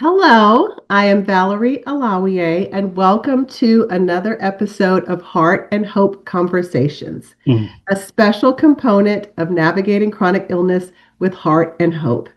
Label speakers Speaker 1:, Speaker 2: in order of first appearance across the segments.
Speaker 1: Hello, I am Valerie Alawiye, and welcome to another episode of Heart and Hope Conversations,
Speaker 2: Mm.
Speaker 1: a special component of navigating chronic illness with heart and hope.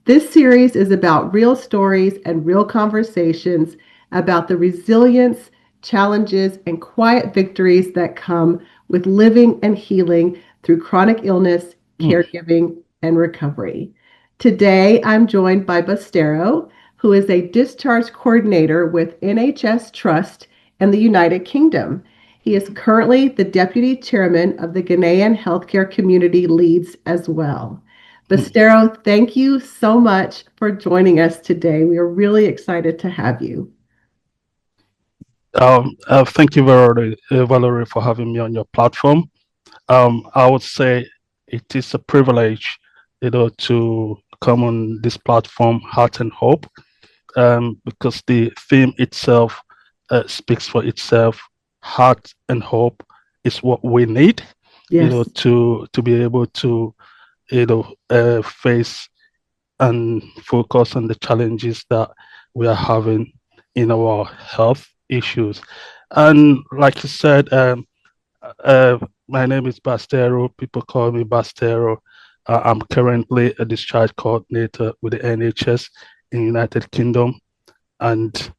Speaker 1: This series is about real stories and real conversations about the resilience, challenges, and quiet victories that come with living and healing through chronic illness,
Speaker 2: Mm.
Speaker 1: caregiving, and recovery. Today, I'm joined by Bastero, who is a discharge coordinator with NHS Trust in the United Kingdom. He is currently the deputy chairman of the Ghanaian Healthcare Community Leads as well.
Speaker 2: Mm.
Speaker 1: Bastero, thank you so much for joining us today. We are really excited to have you.
Speaker 2: Thank you, Valerie, for having me on your platform. I would say it is a privilege, to come on this platform, Heart and Hope, because the theme itself speaks for itself. Heart and hope is what we need,
Speaker 1: Yes.
Speaker 2: to be able to, face and focus on the challenges that we are having in our health issues. And like you said, uh, my name is Bastero. People call me Bastero. I'm currently a discharge coordinator with the NHS in United Kingdom. And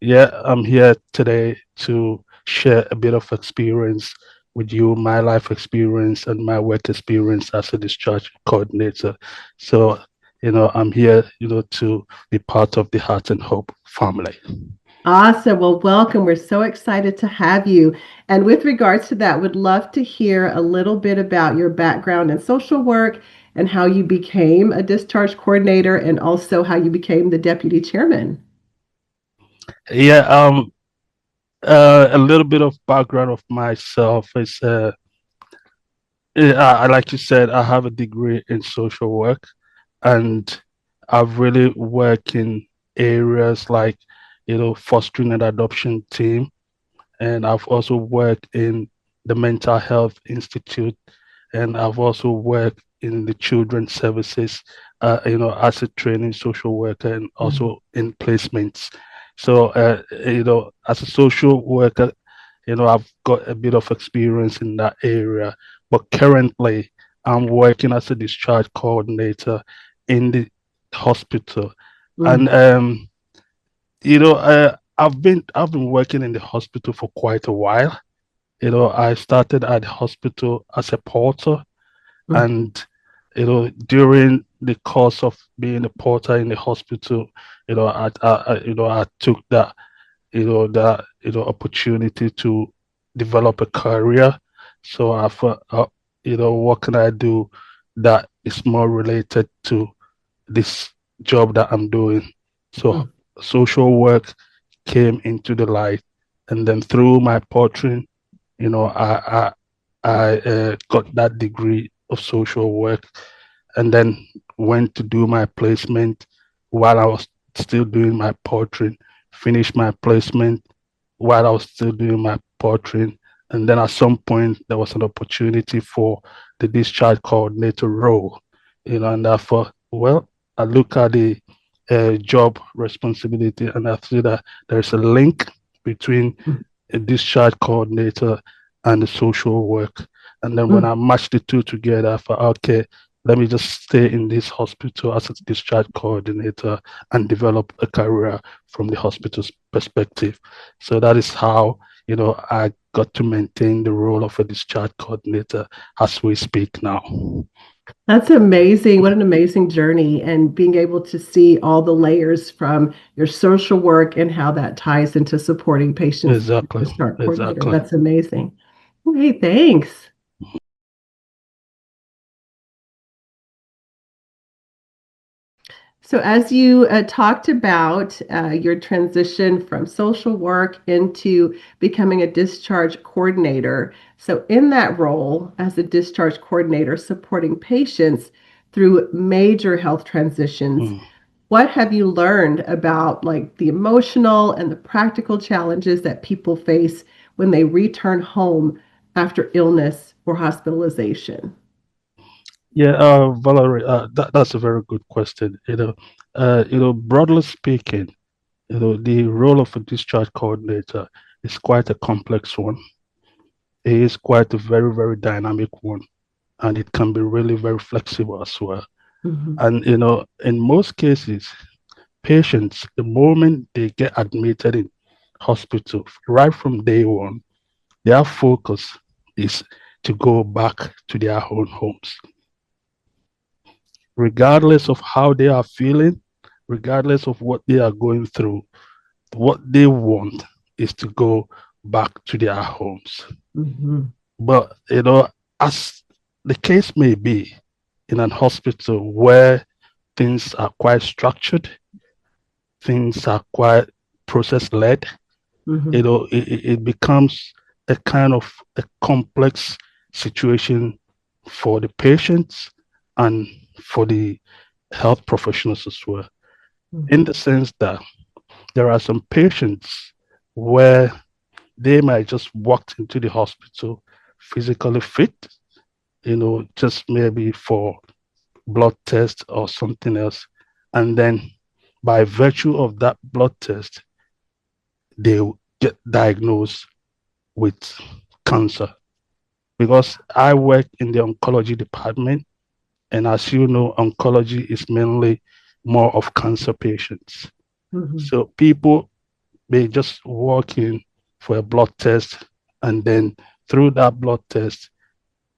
Speaker 2: yeah, I'm here today to share a bit of experience with you, my life experience and my work experience as a discharge coordinator. So, I'm here, to be part of the Heart and Hope family.
Speaker 1: Awesome. Well, welcome. We're so excited to have you. And with regards to that, would love to hear a little bit about your background in social work and how you became a discharge coordinator and also how you became the deputy chairman.
Speaker 2: Yeah, a little bit of background of myself is, like you said, I have a degree in social work, and I've really worked in areas like, fostering and adoption team, and I've also worked in the Mental Health Institute, and I've also worked in the children's services, as a training social worker and
Speaker 1: Mm.
Speaker 2: also in placements. So, as a social worker, I've got a bit of experience in that area, but currently I'm working as a discharge coordinator in the hospital. And,
Speaker 1: Mm.
Speaker 2: I've been working in the hospital for quite a while. I started at the hospital as a porter,
Speaker 1: Mm.
Speaker 2: and during the course of being a porter in the hospital, I took that opportunity to develop a career. So I thought, what can I do that is more related to this job that I'm doing? So
Speaker 1: Mm.
Speaker 2: social work came into the light, and then through my portraying, I got that degree of social work, and then went to do my placement while I was still doing my portraying, finished my placement while I was still doing my portraying. And then at some point, there was an opportunity for the discharge coordinator role, and I thought, well, I look at the job responsibility and I see that there's a link between
Speaker 1: Mm.
Speaker 2: a discharge coordinator and the social work. And then when
Speaker 1: Mm.
Speaker 2: I matched the two together, I thought, okay, let me just stay in this hospital as a discharge coordinator and develop a career from the hospital's perspective. So that is how, I got to maintain the role of a discharge coordinator as we speak now.
Speaker 1: That's amazing. What an amazing journey, and being able to see all the layers from your social work and how that ties into supporting patients as
Speaker 2: Exactly.
Speaker 1: a start coordinator.
Speaker 2: Exactly.
Speaker 1: That's amazing. Okay, thanks. So, as you talked about your transition from social work into becoming a discharge coordinator, so in that role as a discharge coordinator supporting patients through major health transitions,
Speaker 2: Mm.
Speaker 1: what have you learned about like the emotional and the practical challenges that people face when they return home after illness or hospitalization?
Speaker 2: Yeah, Valerie, that's a very good question. Broadly speaking, the role of a discharge coordinator is quite a complex one. It is quite a very, very dynamic one, and it can be really very flexible as well.
Speaker 1: Mm-hmm.
Speaker 2: And, in most cases, patients, the moment they get admitted in hospital, right from day one, their focus is to go back to their own homes. Regardless of how they are feeling, regardless of what they are going through, what they want is to go back to their homes.
Speaker 1: Mm-hmm.
Speaker 2: But, as the case may be in an hospital where things are quite structured, things are quite process led,
Speaker 1: Mm-hmm.
Speaker 2: it becomes a kind of a complex situation for the patients and for the health professionals as well, in the sense that there are some patients where they might just walk into the hospital physically fit, just maybe for blood test or something else. And then by virtue of that blood test, they get diagnosed with cancer. Because I work in the oncology department, and as you know, oncology is mainly more of cancer patients.
Speaker 1: Mm-hmm.
Speaker 2: So people may just walk in for a blood test, and then through that blood test,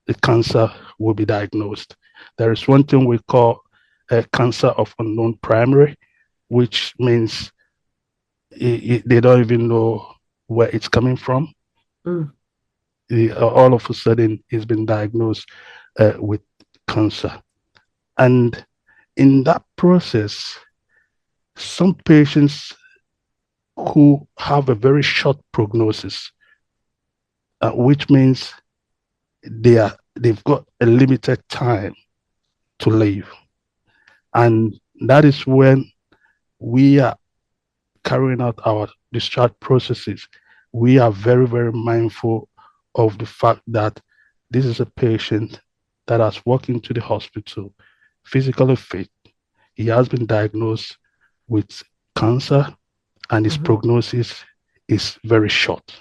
Speaker 2: the cancer will be diagnosed. There is one thing we call a cancer of unknown primary, which means they don't even know where it's coming from.
Speaker 1: Mm.
Speaker 2: All of a sudden, he's been diagnosed with cancer. And in that process, some patients who have a very short prognosis, which means they've got a limited time to live. And that is when we are carrying out our discharge processes. We are very, very mindful of the fact that this is a patient that has walked into the hospital physically fit. He has been diagnosed with cancer, and his prognosis is very short.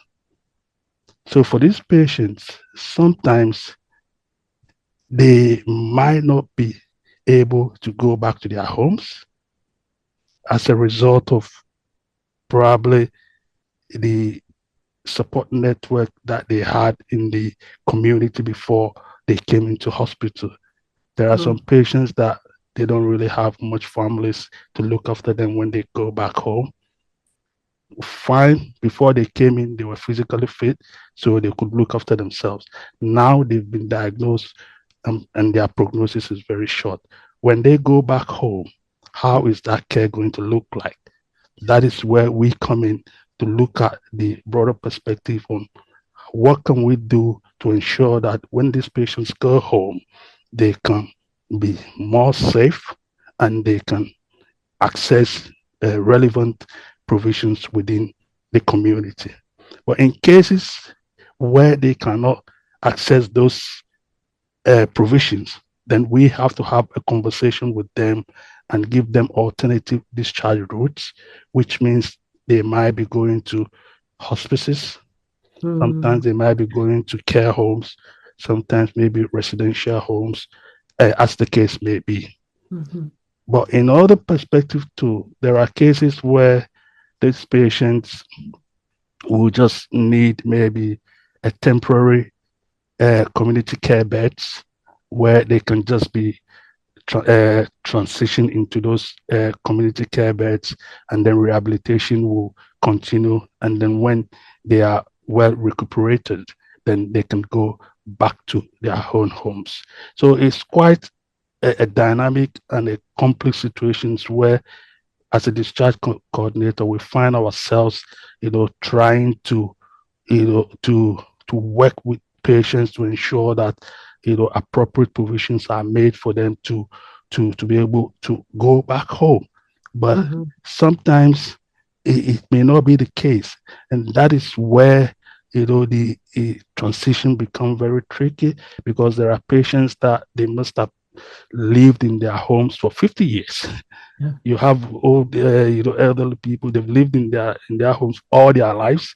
Speaker 2: So for these patients, sometimes they might not be able to go back to their homes as a result of probably the support network that they had in the community before they came into hospital. There are some patients that they don't really have much families to look after them when they go back home. Fine, before they came in, they were physically fit, so they could look after themselves. Now they've been diagnosed, and their prognosis is very short. When they go back home, how is that care going to look like? That is where we come in to look at the broader perspective on what can we do to ensure that when these patients go home, they can be more safe and they can access relevant provisions within the community. But in cases where they cannot access those provisions, then we have to have a conversation with them and give them alternative discharge routes, which means they might be going to hospices. Sometimes they might be going to care homes, sometimes maybe residential homes, as the case may be.
Speaker 1: Mm-hmm.
Speaker 2: But in other perspective too, there are cases where these patients will just need maybe a temporary community care beds where they can just be transition into those community care beds, and then rehabilitation will continue. And then when they are well recuperated, then they can go back to their own homes. So it's quite a dynamic and a complex situations where, as a discharge coordinator, we find ourselves, trying to, to work with patients to ensure that, appropriate provisions are made for them to be able to go back home. But sometimes it may not be the case, and that is where the transition become very tricky, because there are patients that they must have lived in their homes for 50 years.
Speaker 1: Yeah.
Speaker 2: You have old, elderly people. They've lived in their homes all their lives.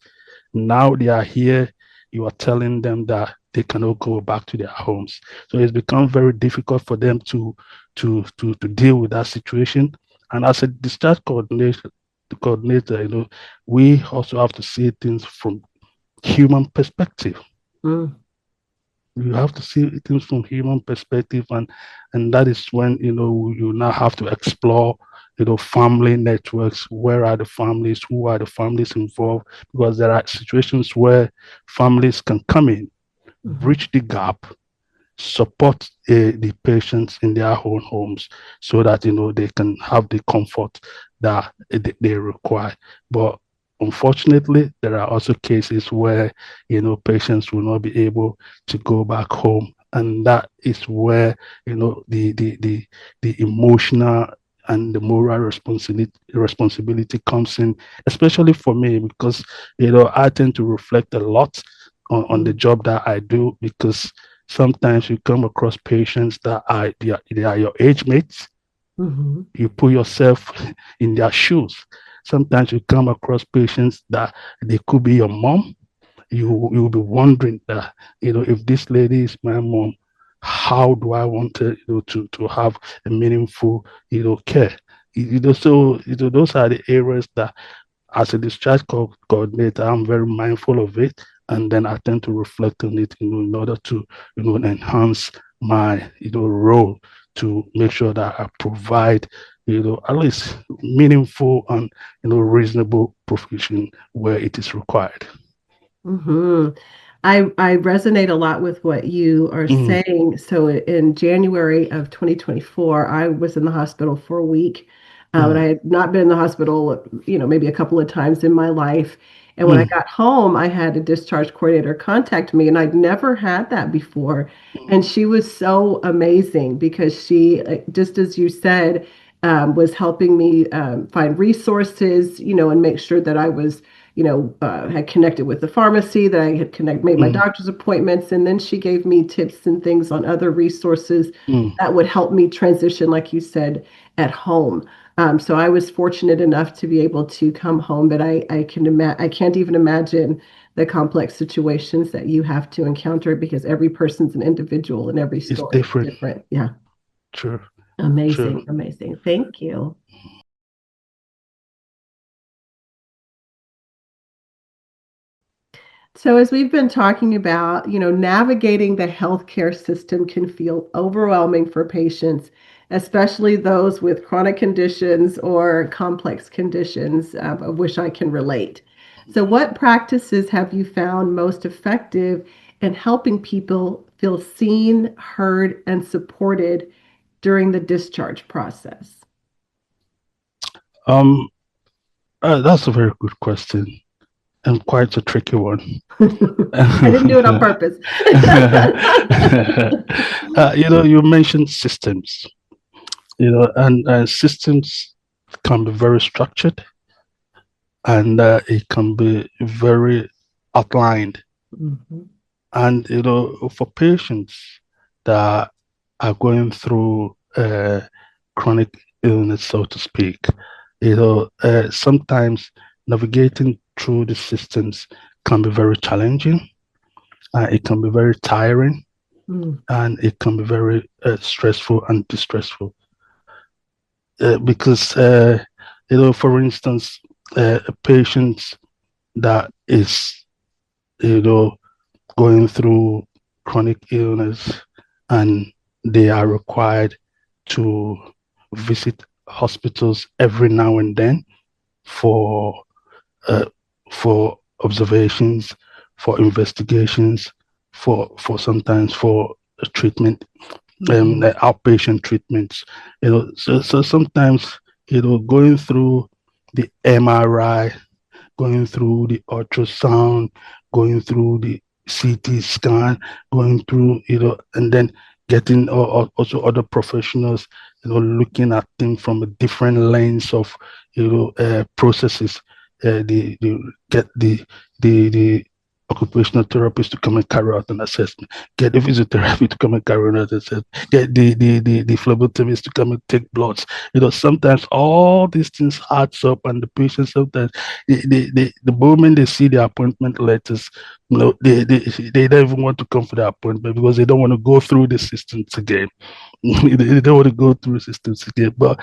Speaker 2: Now they are here. You are telling them that they cannot go back to their homes. So it's become very difficult for them to deal with that situation. And as a discharge coordinator, we also have to see things from human perspective.
Speaker 1: Mm.
Speaker 2: You have to see things from human perspective, and that is when you now have to explore family networks. Where are the families? Who are the families involved? Because there are situations where families can come in, bridge the gap, support the patients in their own homes, so that they can have the comfort that they require. But unfortunately, there are also cases where patients will not be able to go back home, and that is where the emotional and the moral responsibility comes in, especially for me, because I tend to reflect a lot on the job that I do, because sometimes you come across patients that they are your age mates.
Speaker 1: Mm-hmm.
Speaker 2: You put yourself in their shoes. Sometimes you come across patients that they could be your mom. You'll be wondering that, if this lady is my mom, how do I want to have a meaningful care? So those are the areas that, as a discharge coordinator, I'm very mindful of it, and then I tend to reflect on it, in order to, enhance my, role, to make sure that I provide, at least meaningful and, reasonable provision where it is required.
Speaker 1: Mm-hmm. I resonate a lot with what you are
Speaker 2: Mm,
Speaker 1: saying. So in January of 2024, I was in the hospital for a week. And I
Speaker 2: mm,
Speaker 1: had not been in the hospital, maybe a couple of times in my life. And when I
Speaker 2: mm,
Speaker 1: got home, I had a discharge coordinator contact me, and I'd never had that before. And she was so amazing because she, just as you said, was helping me find resources, and make sure that I was had connected with the pharmacy, that I had made my
Speaker 2: mm,
Speaker 1: doctor's appointments. And then she gave me tips and things on other resources
Speaker 2: mm.
Speaker 1: that would help me transition, like you said, at home. So I was fortunate enough to be able to come home, but I can't even imagine the complex situations that you have to encounter, because every person's an individual and every
Speaker 2: It's
Speaker 1: story is
Speaker 2: different.
Speaker 1: different. Yeah.
Speaker 2: True,
Speaker 1: Amazing,
Speaker 2: true.
Speaker 1: amazing. Thank you. So, as we've been talking about, navigating the healthcare system can feel overwhelming for patients, especially those with chronic conditions or complex conditions, of which I can relate. So, what practices have you found most effective in helping people feel seen, heard, and supported during the discharge process?
Speaker 2: Um, that's a very good question, and quite a tricky one.
Speaker 1: I didn't do it on purpose.
Speaker 2: You mentioned systems, and systems can be very structured, and it can be very outlined.
Speaker 1: Mhm.
Speaker 2: And, for patients that are going through chronic illness, so to speak, sometimes navigating through the systems can be very challenging. It can be very tiring,
Speaker 1: Mm.
Speaker 2: and it can be very stressful and distressful, because for instance, a patient that is you know going through chronic illness, and they are required to visit hospitals every now and then for uh, for observations, for investigations, for sometimes for treatment,
Speaker 1: Mhm.
Speaker 2: outpatient treatments. So sometimes going through the MRI, going through the ultrasound, going through the CT scan, going through, and then getting also other professionals, looking at things from a different lens of, processes. They get the occupational therapist to come and carry out an assessment, get the physiotherapy to come and carry out an assessment, get the phlebotomist to come and take bloods. Sometimes all these things adds up, and the patients sometimes the moment they see the appointment letters, they don't even want to come for the appointment because they don't want to go through the systems again. They don't want to go through the systems again. But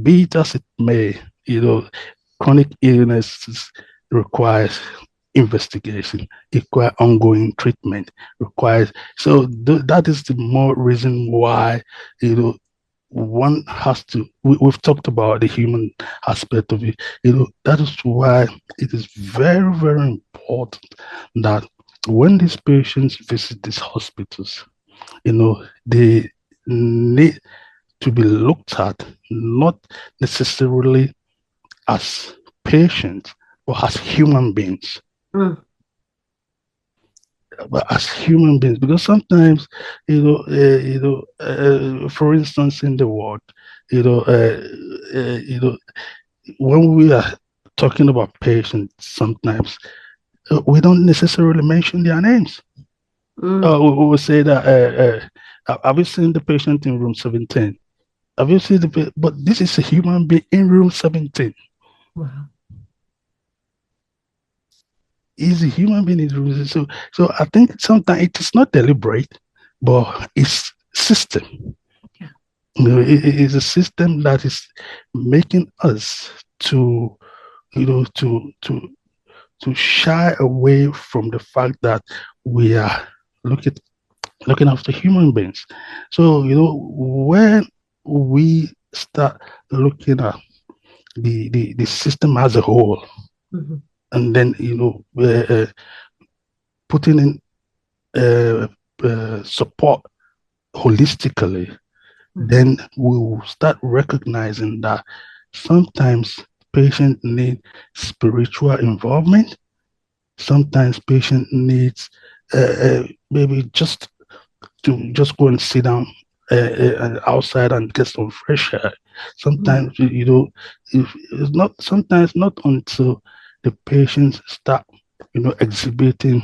Speaker 2: be it as it may, chronic illnesses requires investigation, require ongoing treatment, requires that is the more reason why one has to we've talked about the human aspect of it. That is why it is very, very important that when these patients visit these hospitals, they need to be looked at not necessarily as patients, but as human beings.
Speaker 1: Mm.
Speaker 2: But as human beings, because sometimes, for instance, in the world, when we are talking about patients, sometimes we don't necessarily mention their names. We will say that, have you seen the patient in room 17? Have you seen but this is a human being in room 17.
Speaker 1: Wow.
Speaker 2: He's a human being in room. So I think sometimes it is not deliberate, but it's system.
Speaker 1: Yeah.
Speaker 2: It is a system that is making us to shy away from the fact that we are looking after human beings. So when we start looking at the system as a whole, and then putting in support holistically, then we will start recognizing that sometimes patients need spiritual involvement. Sometimes patient needs maybe just to go and sit down outside and get some fresh air. Sometimes it's not. Sometimes not until the patients start exhibiting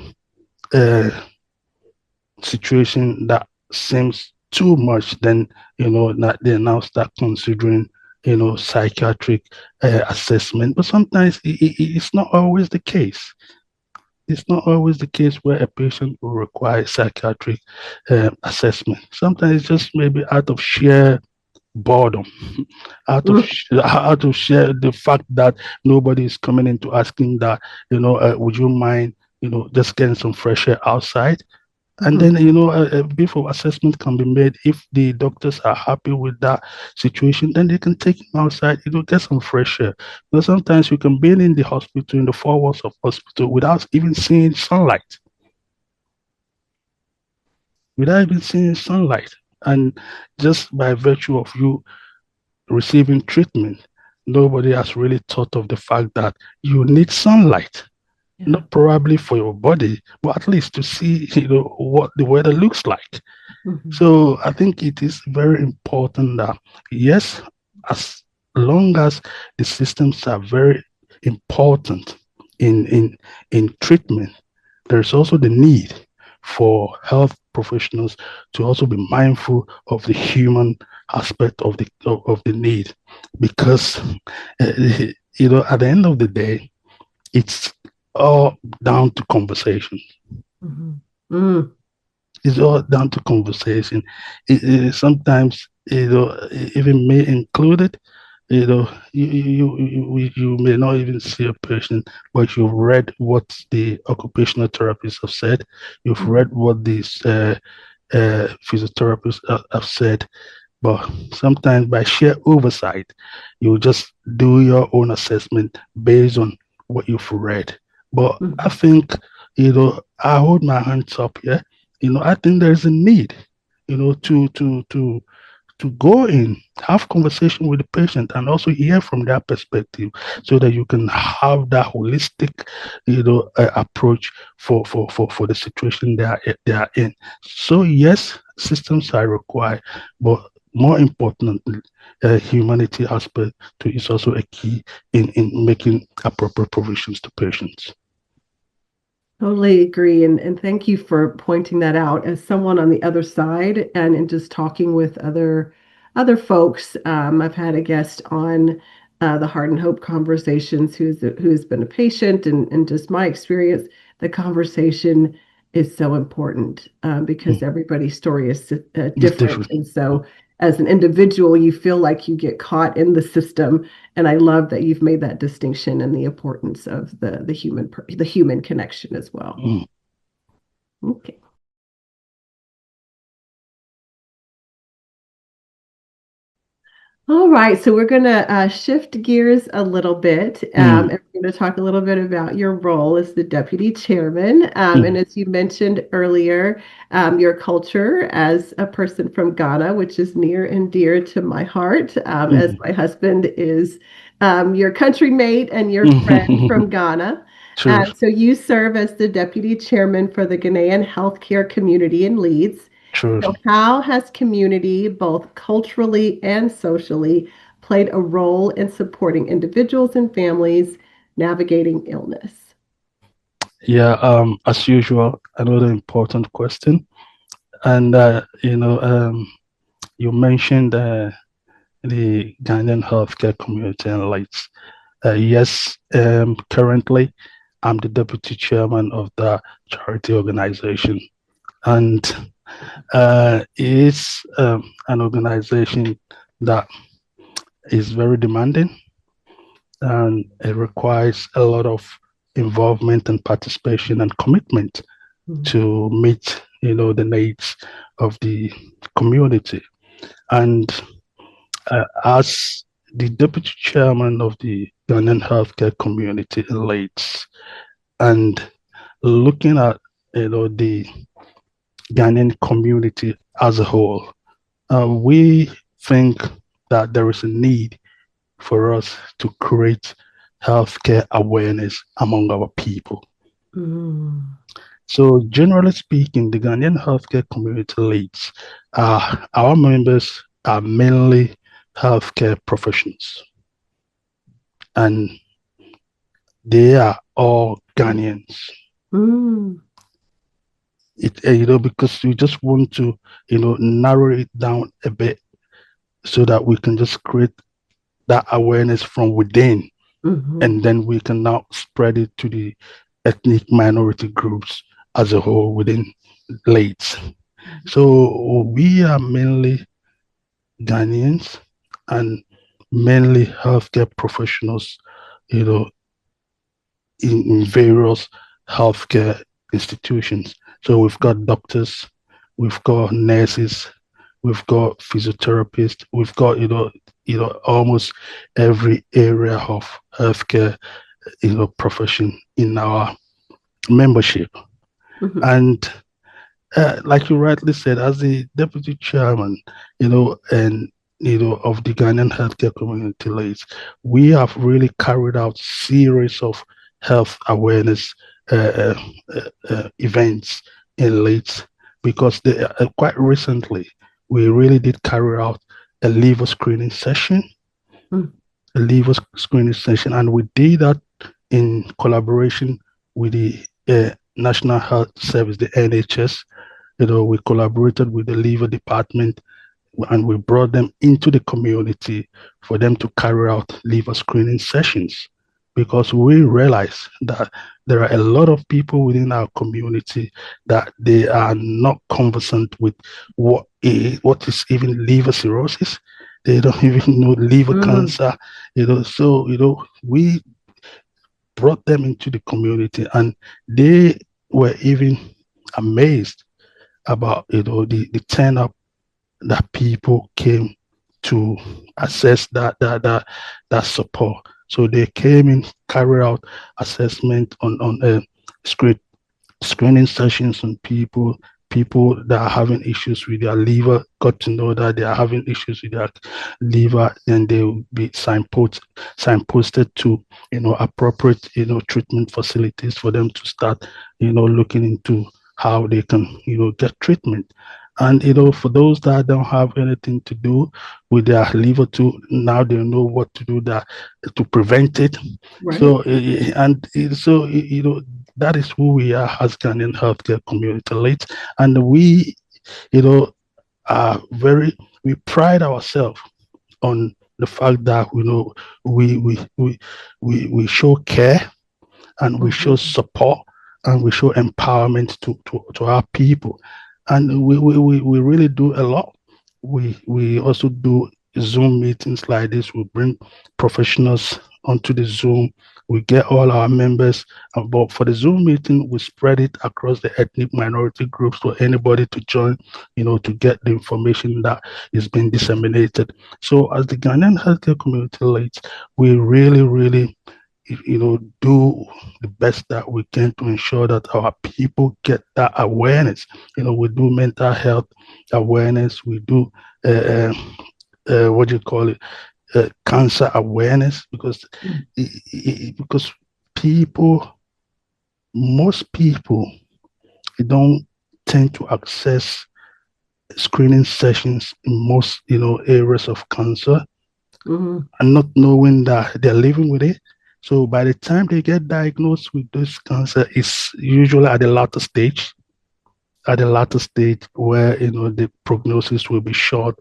Speaker 2: a situation that seems too much, then that they now start considering psychiatric assessment. But sometimes it's not always the case. It's not always the case where a patient will require psychiatric assessment. Sometimes it's just maybe out of sheer boredom, out of sheer the fact that nobody is coming in to asking that, would you mind, just getting some fresh air outside? And then, a brief of assessment can be made. If the doctors are happy with that situation, then they can take him outside, get some fresh air. Because sometimes you can be in the hospital, in the four walls of hospital, without even seeing sunlight. And just by virtue of you receiving treatment, nobody has really thought of the fact that you need sunlight. Yeah. Not probably for your body, but at least to see, what the weather looks like. So I think it is very important that, yes, as long as the systems are very important in treatment, there's also the need for health professionals to also be mindful of the human aspect of the need, because at the end of the day, it's all down to conversation. It's all down to conversation. Sometimes, even me included, you may not even see a patient, but you've read what the occupational therapists have said. You've read what these physiotherapists have said. But sometimes by sheer oversight, you just do your own assessment based on what you've read. But I think, I hold my hands up here. I think there's a need, to go in, have conversation with the patient, and also hear from their perspective, so that you can have that holistic, approach for the situation they are in. So yes, systems are required, but more importantly, humanity aspect is also a key in making appropriate provisions to patients.
Speaker 1: Totally agree. And thank you for pointing that out as someone on the other side and in just talking with other folks. I've had a guest on the Heart and Hope Conversations who's been a patient and just my experience, the conversation is so important because everybody's story is
Speaker 2: It's
Speaker 1: different.
Speaker 2: different.
Speaker 1: And so as an individual, you feel like you get caught in the system. And I love that you've made that distinction and the importance of the human connection as well.
Speaker 2: Mm.
Speaker 1: Okay. All right, so we're going to shift gears a little bit,
Speaker 2: Mm.
Speaker 1: and we're going to talk a little bit about your role as the deputy chairman. And
Speaker 2: Mm.
Speaker 1: as you mentioned earlier, your culture as a person from Ghana, which is near and dear to my heart, as
Speaker 2: Mm.
Speaker 1: my husband is your country mate and your friend
Speaker 2: Mm.
Speaker 1: from Ghana.
Speaker 2: True.
Speaker 1: So you serve as the deputy chairman for the Ghanaian healthcare community in Leeds.
Speaker 2: True.
Speaker 1: So, how has community, both culturally and socially, played a role in supporting individuals and families navigating illness?
Speaker 2: Yeah. As usual, another important question, and you mentioned the Ghanaian healthcare community and lights. Yes. Currently, I'm the deputy chairman of the charity organization, and it's an organization that is very demanding, and it requires a lot of involvement and participation and commitment
Speaker 1: Mhm.
Speaker 2: to meet the needs of the community. And as the deputy chairman of the Ghanaian healthcare community in Leeds, and looking at the Ghanaian community as a whole, we think that there is a need for us to create healthcare awareness among our people.
Speaker 1: Mm.
Speaker 2: So, generally speaking, the Ghanaian healthcare community leads, our members are mainly healthcare professionals, and they are all Ghanaians.
Speaker 1: Mm.
Speaker 2: Because we just want to, narrow it down a bit so that we can just create that awareness from within,
Speaker 1: Mhm.
Speaker 2: and then we can now spread it to the ethnic minority groups as a whole within Leeds. So we are mainly Ghanaians and mainly healthcare professionals, you know, in various healthcare institutions. So we've got doctors, we've got nurses, we've got physiotherapists, we've got almost every area of healthcare profession in our membership.
Speaker 1: Mhm.
Speaker 2: And like you rightly said, as the deputy chairman, and of the Ghanaian healthcare community leads, we have really carried out series of health awareness events in Leeds, because quite recently we really did carry out a liver screening session,
Speaker 1: Mm.
Speaker 2: and we did that in collaboration with the National Health Service, the NHS. We collaborated with the liver department, and we brought them into the community for them to carry out liver screening sessions, because we realize that there are a lot of people within our community that they are not conversant with what is even liver cirrhosis. They don't even know liver
Speaker 1: Mm.
Speaker 2: cancer. So we brought them into the community, and they were even amazed about the turn up that people came to assess that support. So they came in, carry out assessment on screen screening sessions on people that are having issues with their liver, got to know that they are having issues with their liver, and they will be signposted to appropriate treatment facilities for them to start looking into how they can get treatment. And for those that don't have anything to do with their liver too, now they know what to do that to prevent it.
Speaker 1: Right.
Speaker 2: So that is who we are as Ghanaian healthcare community leads. And we, you know, are we pride ourselves on the fact that, we, we, we, we show care, and we show support, and we show empowerment to our people. And we really do a lot. We also do Zoom meetings like this. We bring professionals onto the Zoom. We get all our members. But for the Zoom meeting, we spread it across the ethnic minority groups for anybody to join, to get the information that is being disseminated. So as the Ghanaian healthcare community leads, we really, really do the best that we can to ensure that our people get that awareness. We do mental health awareness. We do what do you call it? Cancer awareness, because because most people don't tend to access screening sessions in most areas of cancer, and not knowing that they're living with it. So by the time they get diagnosed with this cancer, it's usually at the latter stage, where the prognosis will be short,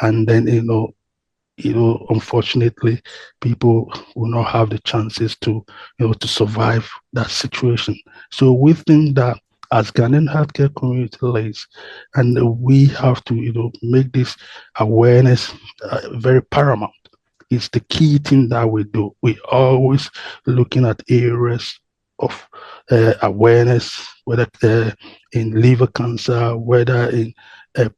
Speaker 2: and then unfortunately, people will not have the chances to survive that situation. So we think that as Ghanaian healthcare community leads, and we have to make this awareness very paramount. It's the key thing that we do. We always looking at areas of awareness, whether in liver cancer, whether in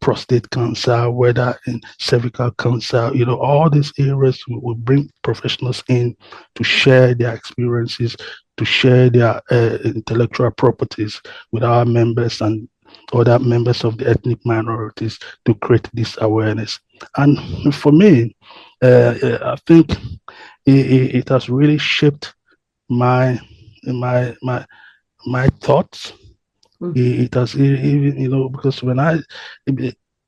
Speaker 2: prostate cancer, whether in cervical cancer, all these areas we will bring professionals in to share their experiences, to share their intellectual properties with our members and other members of the ethnic minorities to create this awareness. And for me, I think it has really shaped my thoughts. It has even because when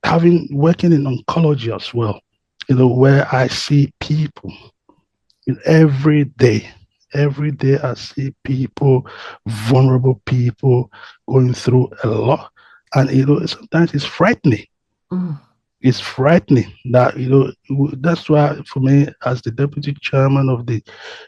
Speaker 2: having working in oncology as well, where I see people every day I see people, vulnerable people, going through a lot, and sometimes it's frightening. It's frightening that that's why for me, as the deputy chairman of the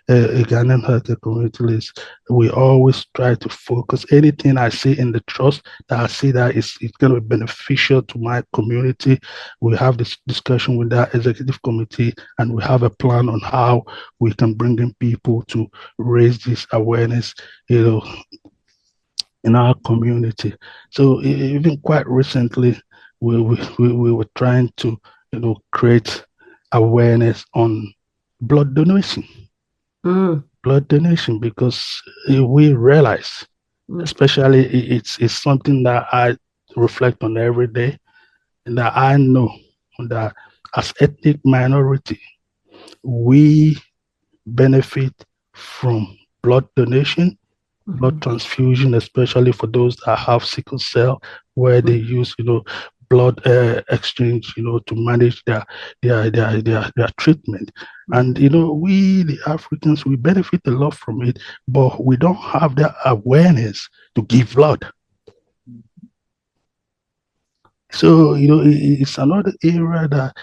Speaker 2: Ghanaian healthcare community list, we always try to focus anything I see in the trust that I see that it's going to be beneficial to my community. We have this discussion with that executive committee, and we have a plan on how we can bring in people to raise this awareness, in our community. So even quite recently, we were trying to create awareness on blood donation. Blood donation, because we realize, especially it's something that I reflect on every day, and that I know that as ethnic minority, we benefit from blood donation, blood transfusion, especially for those that have sickle cell, where they use blood exchange to manage their treatment. And we the Africans, we benefit a lot from it, but we don't have that awareness to give blood. So, it's another area that,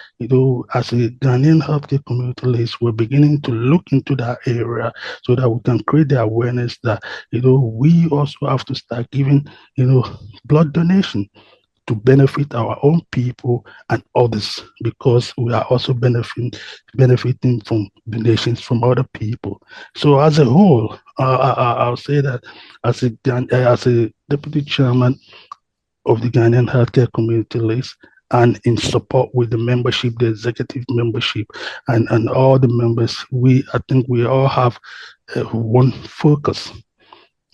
Speaker 2: as a Ghanaian healthcare community list, we're beginning to look into that area so that we can create the awareness that, we also have to start giving, blood donation to benefit our own people and others, because we are also benefiting from donations from other people. So as a whole, I'll say that as a deputy chairman of the Ghanaian healthcare community list, and in support with the membership, the executive membership, and all the members, I think we all have one focus.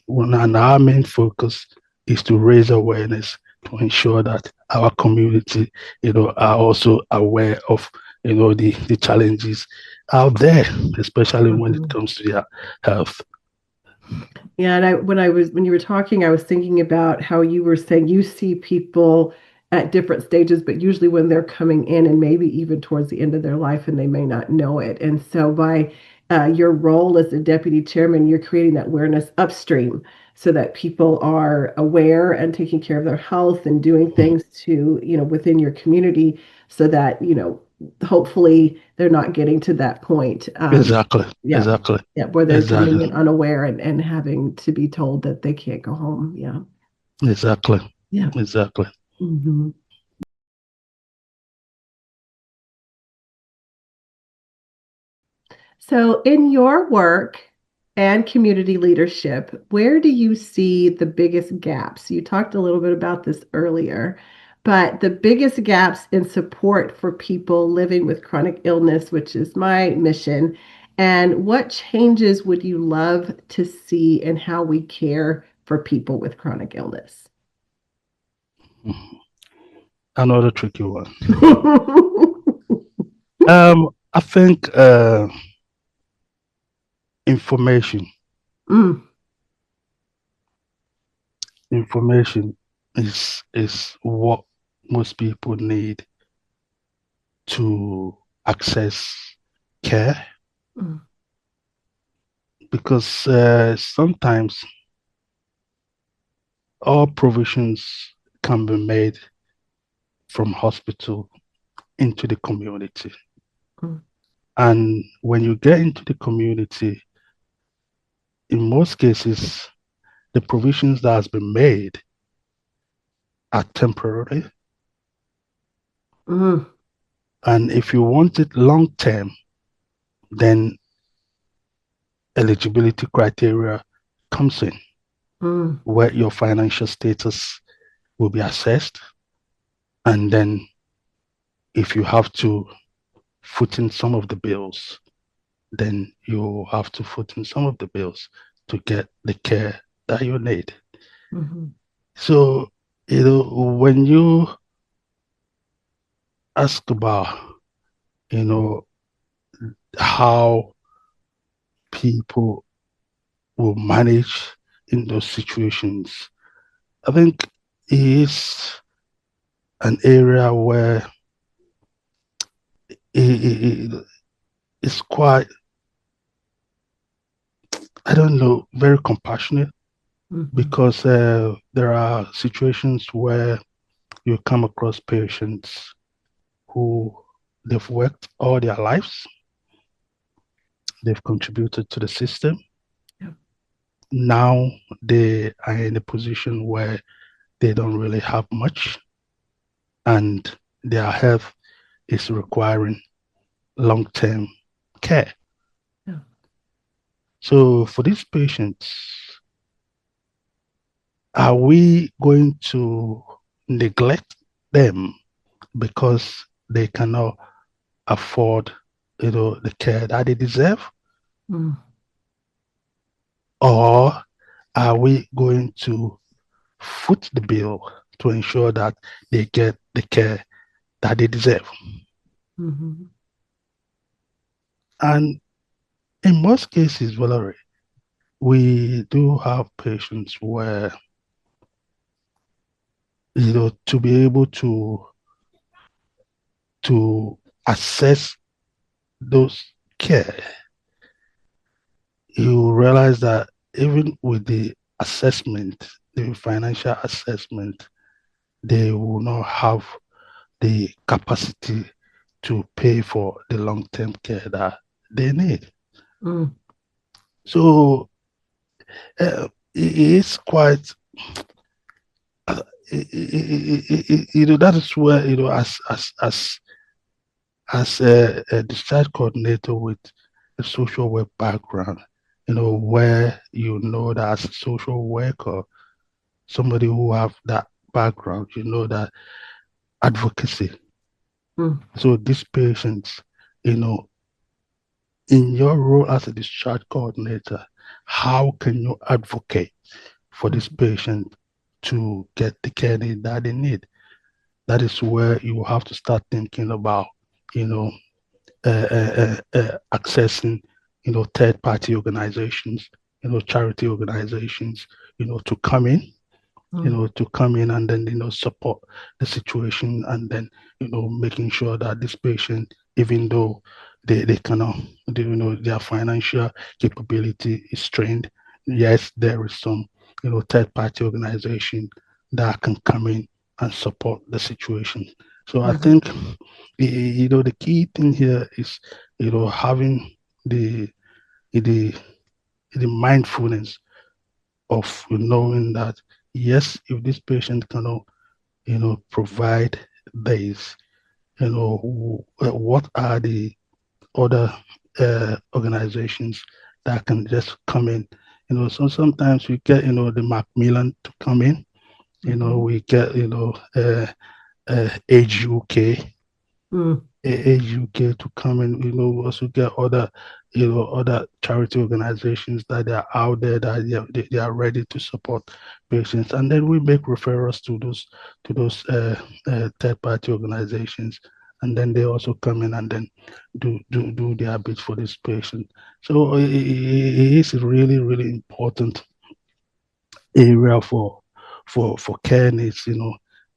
Speaker 2: And our main focus is to raise awareness, to ensure that our community, are also aware of, the challenges out there, especially when it comes to their health.
Speaker 1: Yeah, and when you were talking, I was thinking about how you were saying you see people at different stages, but usually when they're coming in and maybe even towards the end of their life and they may not know it. And so by your role as the deputy chairman, you're creating that awareness upstream so that people are aware and taking care of their health and doing things to, within your community so that, hopefully they're not getting to that point.
Speaker 2: Exactly.
Speaker 1: Yeah.
Speaker 2: Exactly.
Speaker 1: Yeah. Where they're coming
Speaker 2: Exactly.
Speaker 1: in unaware and having to be told that they can't go home. Yeah.
Speaker 2: Exactly.
Speaker 1: Yeah.
Speaker 2: Exactly.
Speaker 1: Mm-hmm. So, in your work and community leadership, where do you see the biggest gaps? You talked a little bit about this earlier, but the biggest gaps in support for people living with chronic illness, which is my mission, and what changes would you love to see in how we care for people with chronic illness?
Speaker 2: Another tricky one. I think information.
Speaker 1: Mm,
Speaker 2: Information is what most people need to access care,
Speaker 1: mm,
Speaker 2: because sometimes all provisions can be made from hospital into the community.
Speaker 1: mm,
Speaker 2: And when you get into the community, in most cases, the provisions that has been made are temporary.
Speaker 1: mm,
Speaker 2: And if you want it long term, then eligibility criteria comes in,
Speaker 1: mm,
Speaker 2: where your financial status will be assessed. And then if you have to foot in some of the bills, then you have to foot in some of the bills to get the care that you need.
Speaker 1: mhm,
Speaker 2: So, when you ask about, you know, how people will manage in those situations, I think it is an area where it's quite, I don't know, very compassionate,
Speaker 1: mhm.
Speaker 2: because there are situations where you come across patients who they've worked all their lives, they've contributed to the system.
Speaker 1: Yeah.
Speaker 2: Now they are in a position where they don't really have much, and their health is requiring long-term care.
Speaker 1: Yeah.
Speaker 2: So for these patients, are we going to neglect them because they cannot afford, the care that they deserve?
Speaker 1: Mm,
Speaker 2: Or are we going to foot the bill to ensure that they get the care that they deserve?
Speaker 1: mhm,
Speaker 2: And in most cases, Valerie, we do have patients where, to be able to assess those care, you realize that even with the assessment, the financial assessment, they will not have the capacity to pay for the long-term care that they need.
Speaker 1: mm,
Speaker 2: So it is quite, uh, that is where, as a discharge coordinator with a social work background, where that as a social worker, somebody who have that background, that advocacy.
Speaker 1: mm,
Speaker 2: So these patients, you know, in your role as a discharge coordinator, how can you advocate for this
Speaker 1: mhm,
Speaker 2: patient to get the care that they need? That is where you have to start thinking about, you know, accessing, third-party organizations, charity organizations, to come in,
Speaker 1: mm,
Speaker 2: and then, support the situation, and then, making sure that this patient, even though they cannot, their financial capability is strained. Yes, there is some, third-party organization that can come in and support the situation. So I
Speaker 1: Mhm.
Speaker 2: think, the key thing here is, having the the the mindfulness of knowing that yes, if this patient cannot, provide this, what are the other organizations that can just come in. So sometimes we get, the Macmillan to come in.
Speaker 1: Mhm.
Speaker 2: We get, Age UK,
Speaker 1: Mm.
Speaker 2: Age UK to come in. We also get other, other charity organizations that are out there that they are ready to support patients, and then we make referrals to those third-party organizations, and then they also come in and then do their bit for this patient. So it is a really really important area for care needs,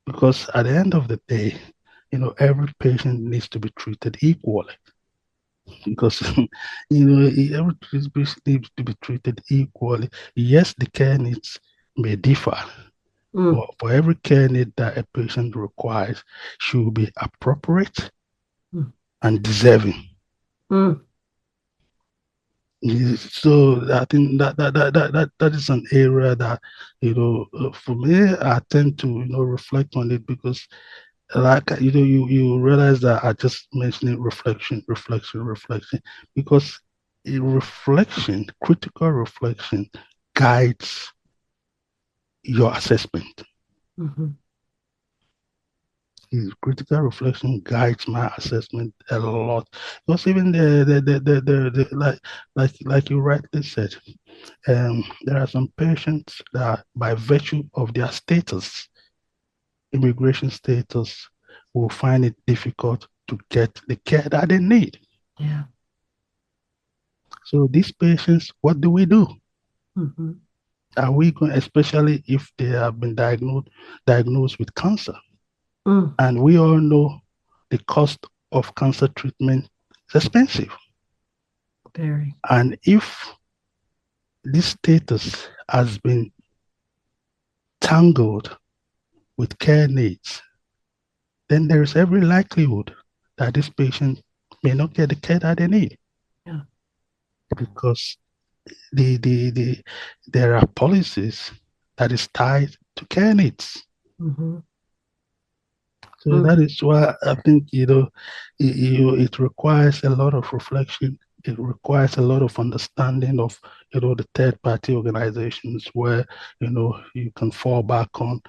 Speaker 2: because at the end of the day, every patient needs to be treated equally because every patient needs to be treated equally. Yes, the care needs may differ,
Speaker 1: Mm.
Speaker 2: but for every care need that a patient requires should be appropriate
Speaker 1: Mm.
Speaker 2: and deserving.
Speaker 1: Mm.
Speaker 2: So I think that is an area that for me I tend to reflect on it because like you realize that I just mentioned reflection because a reflection, critical reflection guides your assessment.
Speaker 1: Mhm.
Speaker 2: Critical reflection guides my assessment a lot because even the like you rightly said, there are some patients that by virtue of their status, immigration status, will find it difficult to get the care that they need.
Speaker 1: Yeah.
Speaker 2: So these patients, what do we do?
Speaker 1: Mhm.
Speaker 2: Are we going, especially if they have been diagnosed with cancer,
Speaker 1: Mm.
Speaker 2: and we all know the cost of cancer treatment is expensive.
Speaker 1: Very.
Speaker 2: And if this status has been tangled with care needs, then there is every likelihood that this patient may not get the care that they need
Speaker 1: Yeah.
Speaker 2: because the there are policies that is tied to care needs.
Speaker 1: Mhm.
Speaker 2: So
Speaker 1: Mm.
Speaker 2: that is why I think it requires a lot of reflection. It requires a lot of understanding of the third party organizations where you can fall back on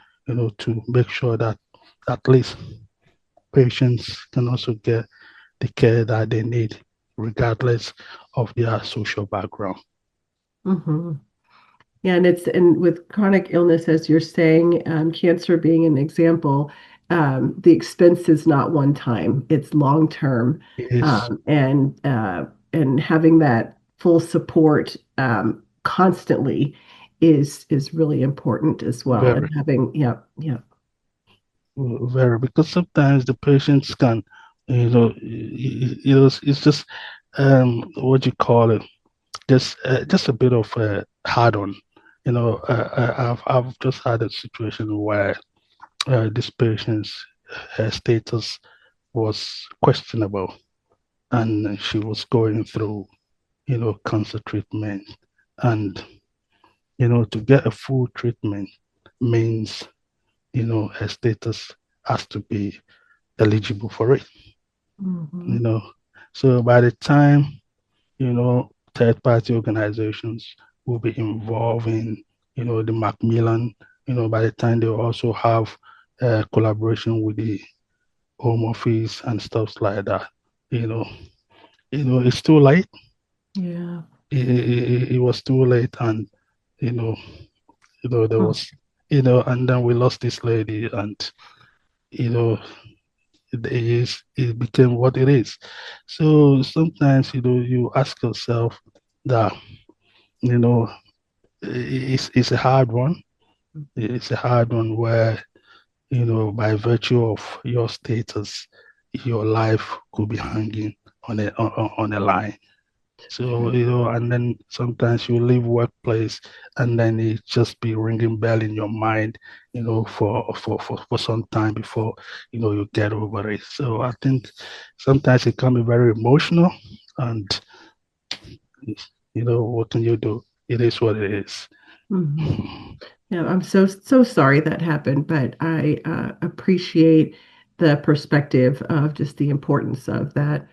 Speaker 2: to make sure that at least patients can also get the care that they need regardless of their social background.
Speaker 1: Mhm. Yeah, and with chronic illness, as you're saying, cancer being an example, the expense is not one time; it's long term,
Speaker 2: It is
Speaker 1: and having that full support constantly is really important as well. And
Speaker 2: very,
Speaker 1: having, yeah, yeah.
Speaker 2: very, because sometimes the patients can, it's just what you call it, just a bit of hard on. I've just had a situation where this patient's status was questionable, and she was going through, cancer treatment, and to get a full treatment means, her status has to be eligible for it. you
Speaker 1: Mhm.
Speaker 2: know. So by the time, third party organizations will be involved in, the Macmillan, by the time they also have collaboration with the Home Office and stuff like that, you know, it's too late.
Speaker 1: Yeah.
Speaker 2: It was too late, and you know, there
Speaker 1: Mm.
Speaker 2: was, and then we lost this lady, and you know, it became what it is. So sometimes, you ask yourself that, you know, it's a hard one. It's a hard one where, by virtue of your status, your life could be hanging on a line. So, and then sometimes you leave workplace and then it just be ringing bell in your mind, for some time before, you get over it. So I think sometimes it can be very emotional and, what can you do? It is what it is.
Speaker 1: Mm-hmm. Yeah, I'm so sorry that happened, but I appreciate the perspective of just the importance of that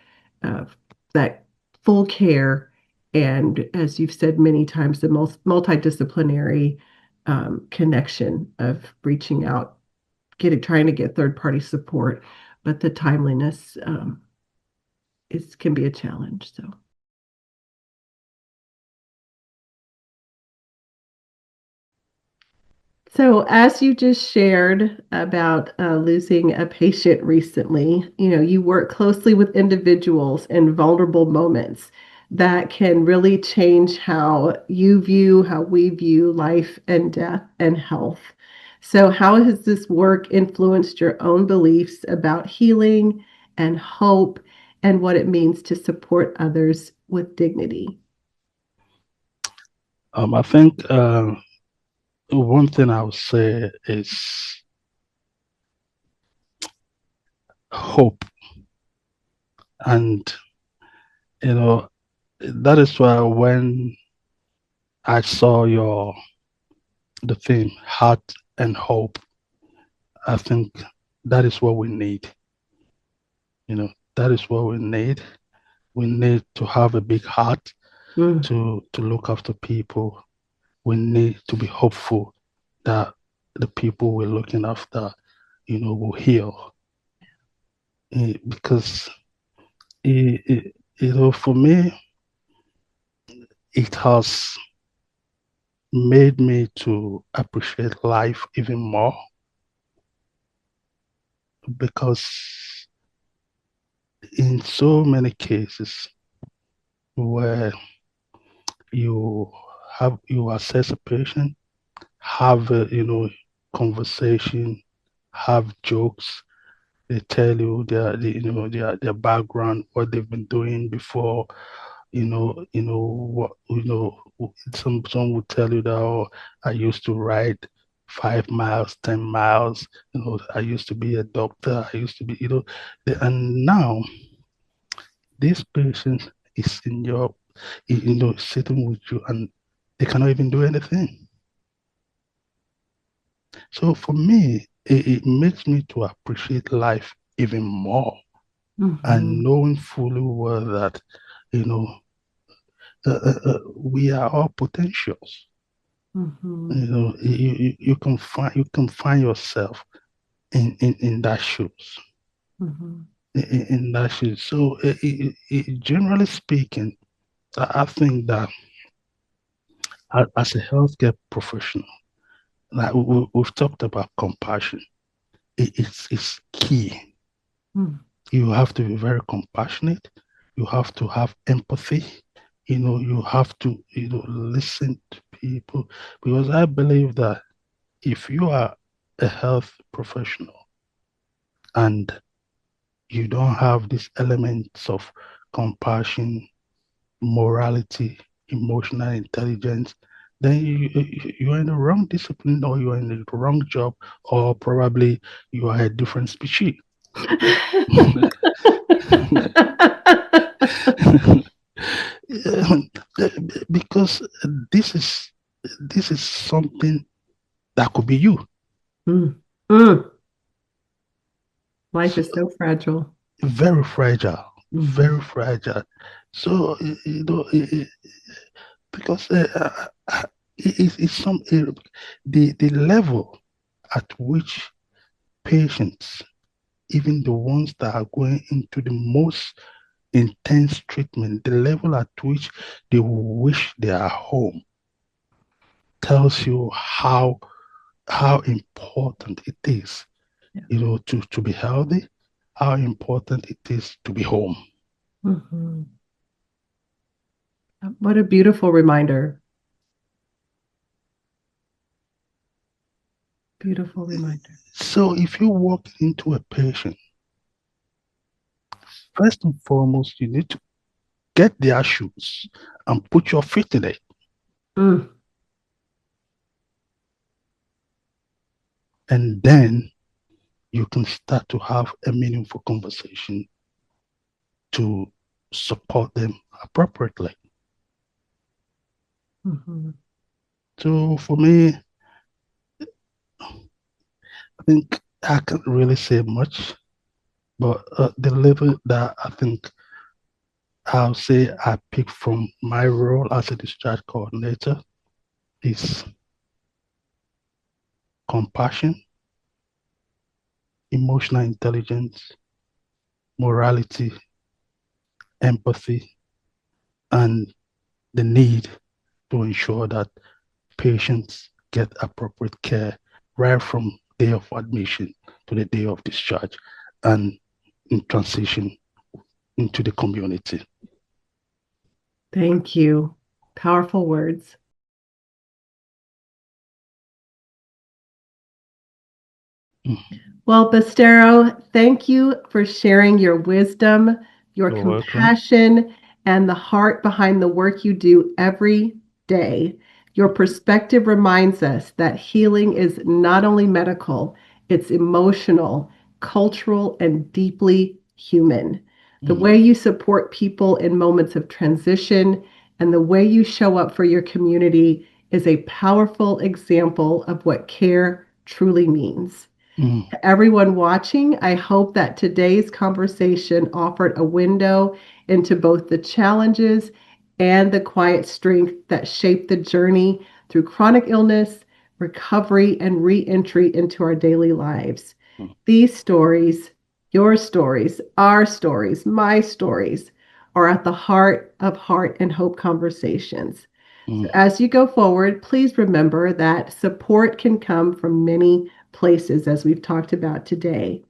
Speaker 1: full care, and as you've said many times, the most multidisciplinary connection of reaching out, trying to get third party support, but the timeliness can be a challenge. So. So, as you just shared about losing a patient recently, you work closely with individuals in vulnerable moments that can really change how we view life and death and health. So, how has this work influenced your own beliefs about healing and hope and what it means to support others with dignity?
Speaker 2: I think one thing I would say is hope. And, that is why when I saw the theme, heart and hope, I think that is what we need. That is what we need. We need to have a big heart
Speaker 1: Mm.
Speaker 2: to look after people. We need to be hopeful that the people we're looking after, will heal. Because, for me, it has made me to appreciate life even more because in so many cases where you you assess a patient, have a, conversation, have jokes. They tell you their background, what they've been doing before. What some would tell you that, oh, I used to ride 5 miles, 10 miles. I used to be a doctor. I used to be, and now this patient is in your, sitting with you, and they cannot even do anything. So for me, it makes me to appreciate life even more, and
Speaker 1: Mhm.
Speaker 2: knowing fully well that, you know, we are all potentials.
Speaker 1: Mhm.
Speaker 2: You can find yourself in that shoes,
Speaker 1: Mhm.
Speaker 2: in that shoes. So generally speaking, I think that as a healthcare professional, like we've talked about compassion, it's key.
Speaker 1: Mhm.
Speaker 2: You have to be very compassionate. You have to have empathy. You have to, listen to people, because I believe that if you are a health professional and you don't have these elements of compassion, morality, emotional intelligence, then you're in the wrong discipline, or you're in the wrong job, or probably you are a different species. Because this is something that could be you.
Speaker 1: Mm. Mm. Life is so fragile.
Speaker 2: Very fragile,
Speaker 1: Mhm.
Speaker 2: very fragile. So because it's the level at which patients, even the ones that are going into the most intense treatment, the level at which they wish they are home, tells you how important it is,
Speaker 1: Yeah.
Speaker 2: to be healthy, how important it is to be home.
Speaker 1: Mhm. What a beautiful reminder. Beautiful reminder.
Speaker 2: So if you walk into a patient first and foremost, you need to get their shoes and put your feet in it.
Speaker 1: Mm.
Speaker 2: And then you can start to have a meaningful conversation to support them appropriately.
Speaker 1: Mm-hmm.
Speaker 2: So for me, I think I can't really say much, but the level that I think I'll say I pick from my role as a discharge coordinator is compassion, emotional intelligence, morality, empathy, and the need to ensure that patients get appropriate care right from day of admission to the day of discharge and in transition into the community.
Speaker 1: Thank you. Powerful words. Well, Bastero, thank you for sharing your wisdom, your
Speaker 2: You're welcome.
Speaker 1: compassion, and the heart behind the work you do every day. Your perspective reminds us that healing is not only medical, it's emotional, cultural, and deeply human. The way you support people in moments of transition and the way you show up for your community is a powerful example of what care truly means. To everyone watching, I hope that today's conversation offered a window into both the challenges and the quiet strength that shape the journey through chronic illness, recovery, and re-entry into our daily lives. These stories, your stories, our stories, my stories, are at the heart of Heart and Hope conversations. So as you go forward, please remember that support can come from many places, as we've talked about today.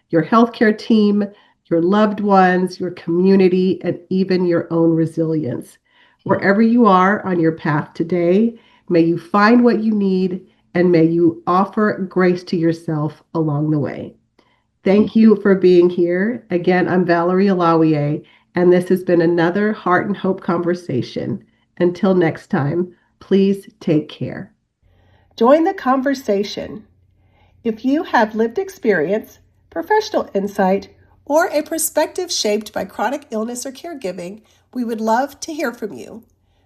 Speaker 1: Your healthcare team, your loved ones, your community, and even your own resilience. Wherever you are on your path today, may you find what you need and may you offer grace to yourself along the way. Thank you for being here. Again, I'm Valerie Alawiye, and this has been another Heart and Hope conversation. Until next time, please take care. Join the conversation. If you have lived experience, professional insight, or a perspective shaped by chronic illness or caregiving, we would love to hear from you.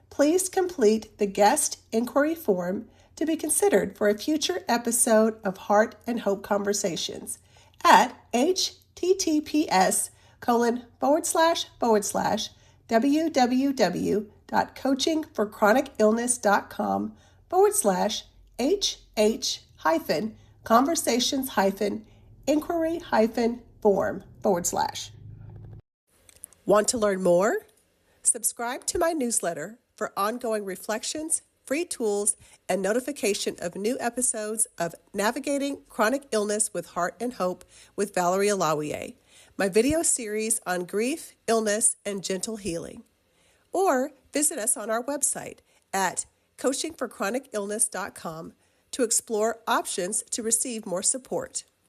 Speaker 1: Please complete the guest inquiry form to be considered for a future episode of Heart and Hope Conversations at https://www.coachingforchronicillness.com/HH-inquiry-form/. Want to learn more? Subscribe to my newsletter for ongoing reflections, free tools, and notification of new episodes of Navigating Chronic Illness with Heart and Hope with Valerie Alawiye, my video series on grief, illness, and gentle healing. Or visit us on our website at coachingforchronicillness.com to explore options to receive more support.